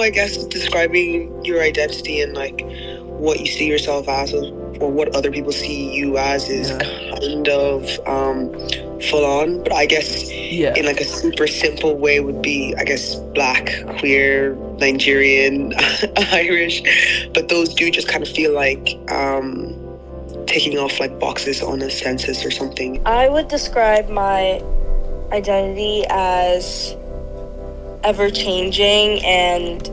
I guess describing your identity and like what you see yourself as or what other people see you as is kind of full on. But I guess in like a super simple way would be, I guess, black, queer, Nigerian, Irish. But those do just kind of feel like taking off like boxes on a census or something. I would describe my identity as ever changing and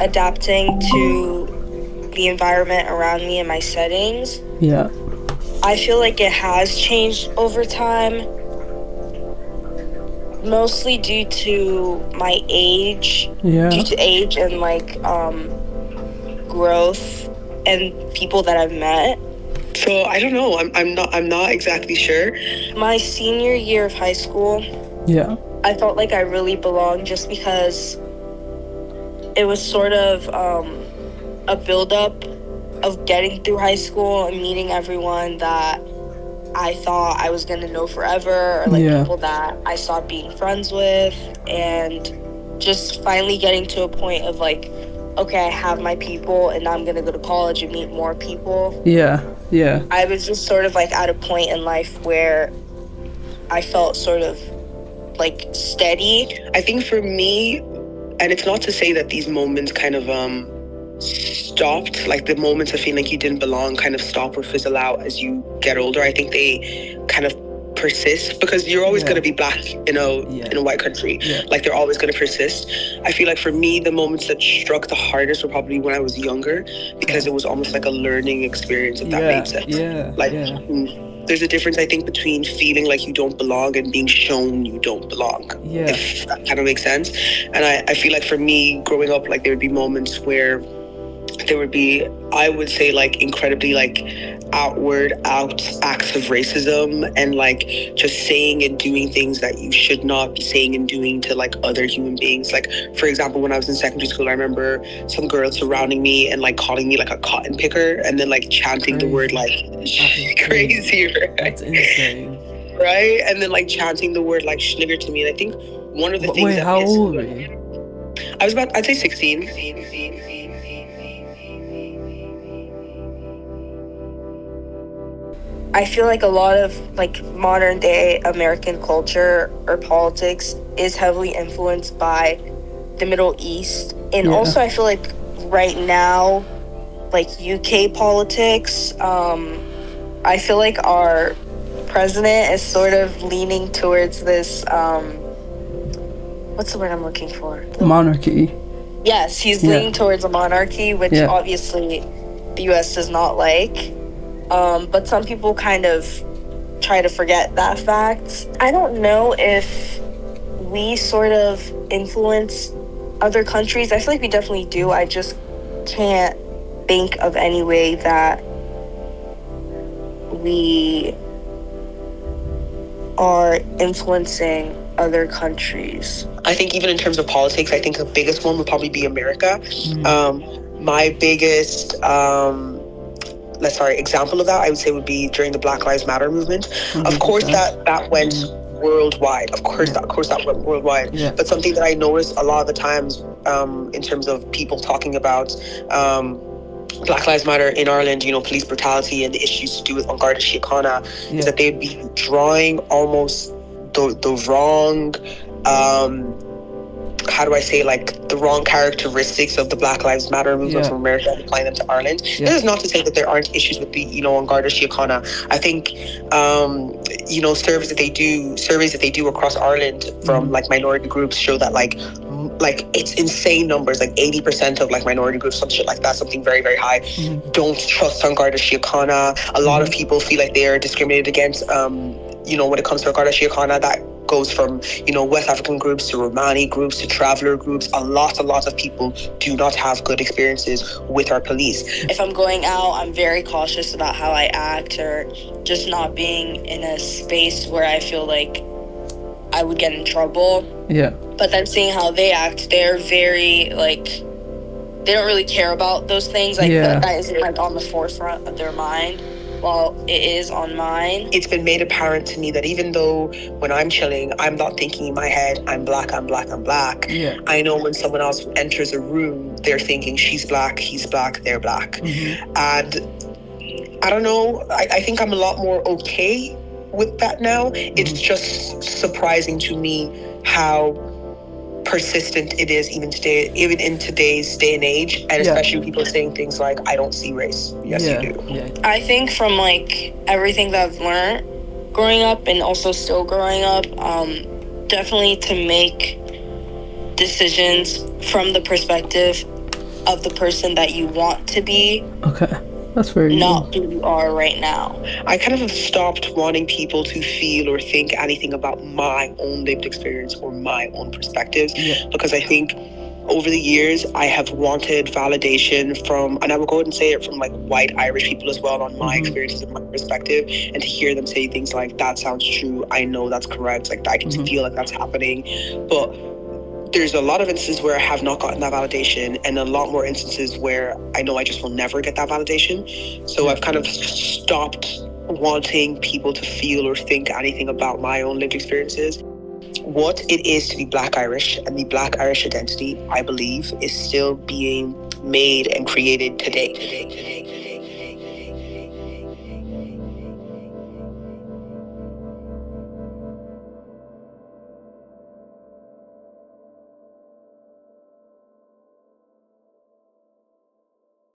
adapting to the environment around me and my settings. Yeah. I feel like it has changed over time, mostly due to my age. Yeah. Due to age and like growth and people that I've met. So I don't know. I'm not exactly sure. My senior year of high school. Yeah. I felt like I really belonged just because it was sort of a buildup of getting through high school and meeting everyone that I thought I was going to know forever, or like people that I stopped being friends with, and just finally getting to a point of like, okay, I have my people and now I'm going to go to college and meet more people. Yeah. I was just sort of like at a point in life where I felt sort of like steady. I think for me, and it's not to say that these moments kind of stopped, like the moments of feeling like you didn't belong kind of stop or fizzle out as you get older. I think they kind of persist because you're always going to be black in a white country. Like they're always going to persist. I feel like for me, the moments that struck the hardest were probably when I was younger, because it was almost like a learning experience, if that made sense. There's a difference, I think, between feeling like you don't belong and being shown you don't belong. If that kind of makes sense. And I feel like for me, growing up, like there would be moments where there would be, I would say, like incredibly like outward acts of racism and like just saying and doing things that you should not be saying and doing to like other human beings. Like, for example, when I was in secondary school, I remember some girls surrounding me and like calling me like a cotton picker and then like chanting the word like crazy, right? That's insane. Right? And then like chanting the word like schnigger to me. And I think one of the things Wait, that how old were you? I was about, I'd say 16. I feel like a lot of like modern day American culture or politics is heavily influenced by the Middle East. And also I feel like right now, like UK politics, I feel like our president is sort of leaning towards this, what's the word I'm looking for? Monarchy. Yes, he's leaning towards a monarchy, which obviously the US does not like. But some people kind of try to forget that fact. I don't know if we sort of influence other countries. I feel like we definitely do. I just can't think of any way that we are influencing other countries. I think even in terms of politics, I think the biggest one would probably be America. My biggest example of that, I would say, would be during the Black Lives Matter movement. 100%. Of course, that went worldwide. Of course, that went worldwide. But something that I noticed a lot of the times, in terms of people talking about Black Lives Matter in Ireland, you know, police brutality and the issues to do with An Garda Síochána, is that they'd be drawing almost the wrong, how do I say, like the wrong characteristics of the Black Lives Matter movement from America and applying them to Ireland. This is not to say that there aren't issues with the, you know, An Garda Síochána. I think, you know, surveys that they do across Ireland from like minority groups show that like it's insane numbers, like 80% of like minority groups, some shit like that, something very, very high, don't trust An Garda Síochána. A lot of people feel like they are discriminated against, you know, when it comes to An Garda Síochána. That goes from, you know, West African groups to Romani groups to traveller groups. A lot of people do not have good experiences with our police. If I'm going out, I'm very cautious about how I act, or just not being in a space where I feel like I would get in trouble. But then seeing how they act, they're very like, they don't really care about those things. Like that isn't like on the forefront of their mind. while it is on mine. It's been made apparent to me that even though when I'm chilling, I'm not thinking in my head, I'm black, I'm black, I'm black. Yeah. I know when someone else enters a room, they're thinking she's black, he's black, they're black. Mm-hmm. And I don't know, I think I'm a lot more okay with that now. Mm-hmm. It's just surprising to me how persistent it is even today, even in today's day and age, and especially people saying things like, I don't see race. Yes, you do. Yeah. I think from like everything that I've learned growing up and also still growing up, definitely to make decisions from the perspective of the person that you want to be. Okay. That's very not who you are right now. I kind of have stopped wanting people to feel or think anything about my own lived experience or my own perspectives, because I think over the years I have wanted validation from, and I will go ahead and say it, from like white Irish people as well on my experiences and my perspective, and to hear them say things like, that sounds true, I know that's correct, like I can feel like that's happening. But there's a lot of instances where I have not gotten that validation, and a lot more instances where I know I just will never get that validation. So I've kind of stopped wanting people to feel or think anything about my own lived experiences. What it is to be Black Irish and the Black Irish identity, I believe, is still being made and created today.